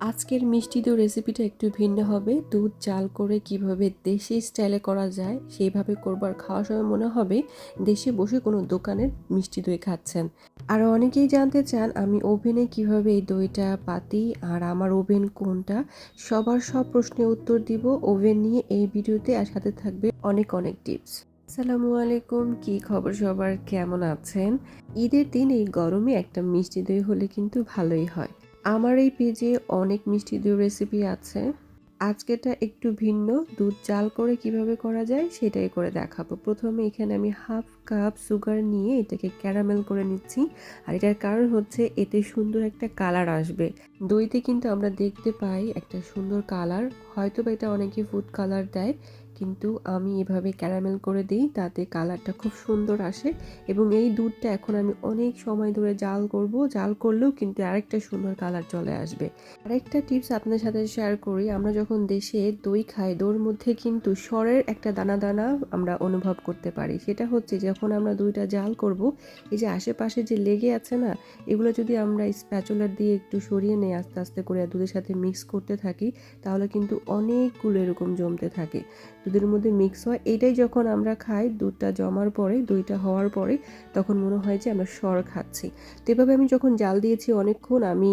আজকের মিষ্টি দই রেসিপিটা একটু ভিন্ন হবে। দুধ জাল করে কিভাবে দেশি স্টাইলে করা যায় সেইভাবে করব, আর খাওয়ার সময় মনে হবে দেশে বসে কোনো দোকানের মিষ্টি দই খাচ্ছেন। আরও অনেকেই জানতে চান আমি ওভেনে কিভাবে এই দইটা পাতি আর আমার ওভেন কোনটা। সবার সব প্রশ্নের উত্তর দিব ওভেন নিয়ে এই ভিডিওতে, আর সাথে থাকবে অনেক অনেক টিপস। আসসালামু আলাইকুম, কি খবর সবার, কেমন আছেন? ঈদের দিন এই গরমে একটা মিষ্টি দই হলে কিন্তু ভালোই হয়। আমার এই পেজে অনেক মিষ্টি দই রেসিপি আছে। আজকেরটা একটু ভিন্ন, দুধ জাল করে কিভাবে করা যায় সেটাই করে দেখাবো। প্রথমে এখানে আমি হাফ কাপ সুগার নিয়ে এটাকে ক্যারামেল করে নিচ্ছি। আর এটার কারণ হচ্ছে এতে সুন্দর একটা কালার আসবে। দইতে কিন্তু আমরা দেখতে পাই একটা সুন্দর কালার, হয়তো বা এটা অনেকে ফুড কালার দেয়, কিন্তু আমি এভাবে ক্যারামেল করে দিই, তাতে কালারটা খুব সুন্দর আসে। এবং এই দুধটা এখন আমি অনেক সময় ধরে জাল করব, জাল করলেও কিন্তু আরেকটা সুন্দর কালার চলে আসবে। আরেকটা টিপস আপনাদের সাথে শেয়ার করি, আমরা যখন দেশে দই খাই দইয়ের মধ্যে কিন্তু সরের একটা দানা দানা আমরা অনুভব করতে পারি। সেটা হচ্ছে যখন আমরা দইটা জাল করব, এই যে আশেপাশে যে লেগে আছে না, এগুলো যদি আমরা স্প্যাচুলার দিয়ে একটু সরিয়ে নেই আস্তে আস্তে করে, দুধের সাথে মিক্স করতে থাকি, তাহলে কিন্তু অনেকগুলো এরকম জমতে থাকে, দুধের মধ্যে মিক্স হয়। এইটাই যখন আমরা খাই দুধটা জমার পরে, দইটা হওয়ার পরে, তখন মনে হয় যে আমরা সর খাচ্ছি। তো এভাবে আমি যখন জাল দিয়েছি অনেকক্ষণ, আমি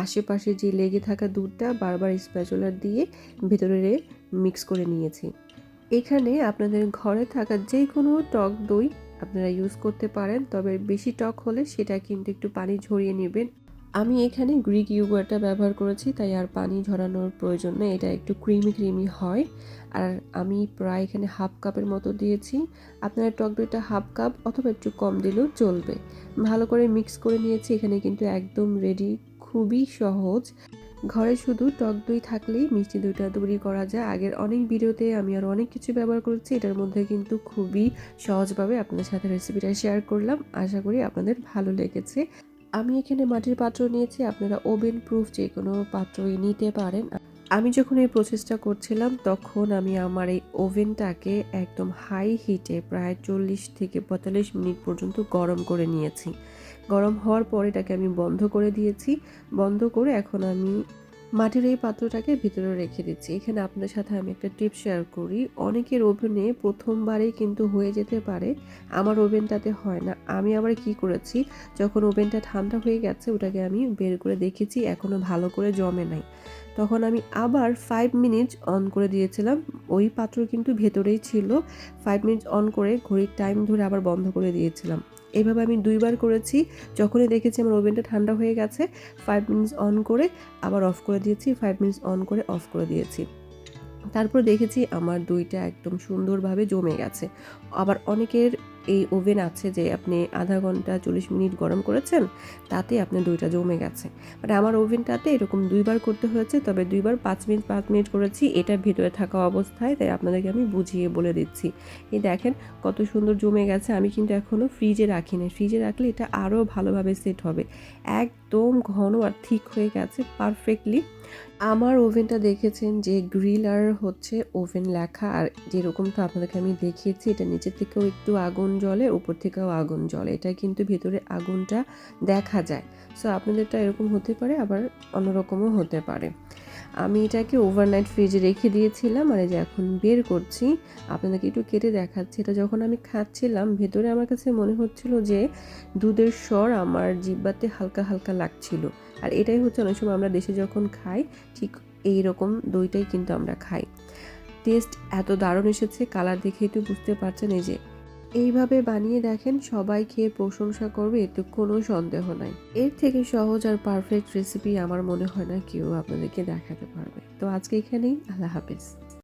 আশেপাশে যে লেগে থাকা দুধটা বারবার স্প্যাচুলার দিয়ে ভেতরে মিক্স করে নিয়েছি। এখানে আপনাদের ঘরে থাকা যে কোনো টক দই আপনারা ইউজ করতে পারেন, তবে বেশি টক হলে সেটা কিন্তু একটু পানি ঝরিয়ে নেবেন। আমি এখানে গ্রিক ইয়োগার্টটা ব্যবহার করেছি, তাই আর পানি ঝরানোর প্রয়োজন নেই, এটা একটু ক্রিমি ক্রিমি হয়। আর আমি প্রায় এখানে হাফ কাপের মতো দিয়েছি। আপনারা টক দইটা হাফ কাপ অথবা একটু কম দিলেও চলবে। ভালো করে মিক্স করে নিয়েছি, এখানে কিন্তু একদম রেডি, খুবই সহজ। ঘরে শুধু টক দই থাকলেই মিষ্টি দইটা তৈরি করা যায়। আগের অনেক ভিডিওতে আমি আরও অনেক কিছু ব্যবহার করেছি, এটার মধ্যে কিন্তু খুবই সহজভাবে আপনাদের সাথে রেসিপিটা শেয়ার করলাম। আশা করি আপনাদের ভালো লেগেছে। আমি এখানে মাটির পাত্র নিয়েছি, আপনারা ওভেন প্রুফ যে কোনো পাত্রই নিতে পারেন। আমি যখন এই প্রসেসটা করছিলাম তখন আমি আমার এই ওভেনটাকে একদম হাই হিটে প্রায় 40 থেকে 45 মিনিট পর্যন্ত গরম করে নিয়েছি। গরম হওয়ার পর এটাকে আমি বন্ধ করে দিয়েছি। বন্ধ করে এখন আমি মাটির এই পাত্রটাকে ভিতরে রেখে দিচ্ছি। এখানে আপনাদের সাথে আমি একটা টিপ শেয়ার করি, অনেকের ওভেনে প্রথমবারেই কিন্তু হয়ে যেতে পারে, আমার ওভেনটাতে হয় না। আমি আবার কি করেছি, যখন ওভেনটা ঠান্ডা হয়ে গেছে ওটাকে আমি বের করে দেখেছি এখনও ভালো করে জমে নাই, তখন আমি আবার 5 মিনিট অন করে দিয়েছিলাম। ওই পাত্র কিন্তু ভেতরেই ছিল। 5 মিনিট অন করে ঘড়ির টাইম ধরে আবার বন্ধ করে দিয়েছিলাম। এভাবে আমি 2 বার করেছি। যখনই দেখেছি আমার ওভেনটা ঠান্ডা হয়ে গেছে, 5 মিনিটস অন করে আবার অফ করে দিয়েছি, 5 মিনিটস অন করে অফ করে দিয়েছি। তারপর দেখেছি আমার দইটা একদম সুন্দরভাবে জমে গেছে। আবার অনেকের এই ওভেন আছে যে আপনি আধা ঘন্টা 40 মিনিট গরম করেছেন, তাতে আপনার দইটা জমে গেছে। বাট আমার ওভেনটাতে এরকম 2 বার করতে হয়েছে, তবে 2 বার 5 মিনিট 5 মিনিট করেছি, এটা ভেতরে থাকা অবস্থায়, তাই আপনাদেরকে আমি বুঝিয়ে বলে দিচ্ছি। এই দেখেন কত সুন্দর জমে গেছে। আমি কিন্তু এখনও ফ্রিজে রাখিনি, ফ্রিজে রাখলে এটা আরও ভালোভাবে সেট হবে। একদম ঘন আর ঠিক হয়ে গেছে পারফেক্টলি। আমার ওভেনটা দেখেছেন যে গ্রিল আর হচ্ছে ওভেন লেখা, আর যেরকমটা আপনাদেরকে আমি দেখিয়েছি, এটা নিচের থেকেও একটু আগুন জ্বলে, উপর থেকেও আগুন জ্বলে, এটা কিন্তু ভেতরে আগুনটা দেখা যায়। সো আপনাদেরটা এরকম হতে পারে, আবার অন্যরকমও হতে পারে। আমি এটাকে ওভারনাইট ফ্রিজে রেখে দিয়েছিলাম, আর এই যে এখন বের করছি, আপনাদেরকে একটু কেটে দেখাচ্ছি। এটা যখন আমি খাচ্ছিলাম ভেতরে আমার কাছে মনে হচ্ছিল যে দুধের স্বর আমার জিহ্বাতে হালকা হালকা লাগছিল। আর এটাই হচ্ছে অনেক সময় আমরা দেশে যখন খাই, ঠিক এই রকম দইটাই কিন্তু আমরা খাই। টেস্ট এত দারুণ এসেছে, কালার দেখেই তো বুঝতে পারছেন। এই যে এইভাবে বানিয়ে দেখেন, সবাই খেয়ে প্রশংসা করবে, এতে কোনো সন্দেহ নাই। এর থেকে সহজ আর পারফেক্ট রেসিপি আমার মনে হয় না কেউ আপনাদেরকে দেখাতে পারবে। তো আজকে এখানেই, আল্লাহ হাফেজ।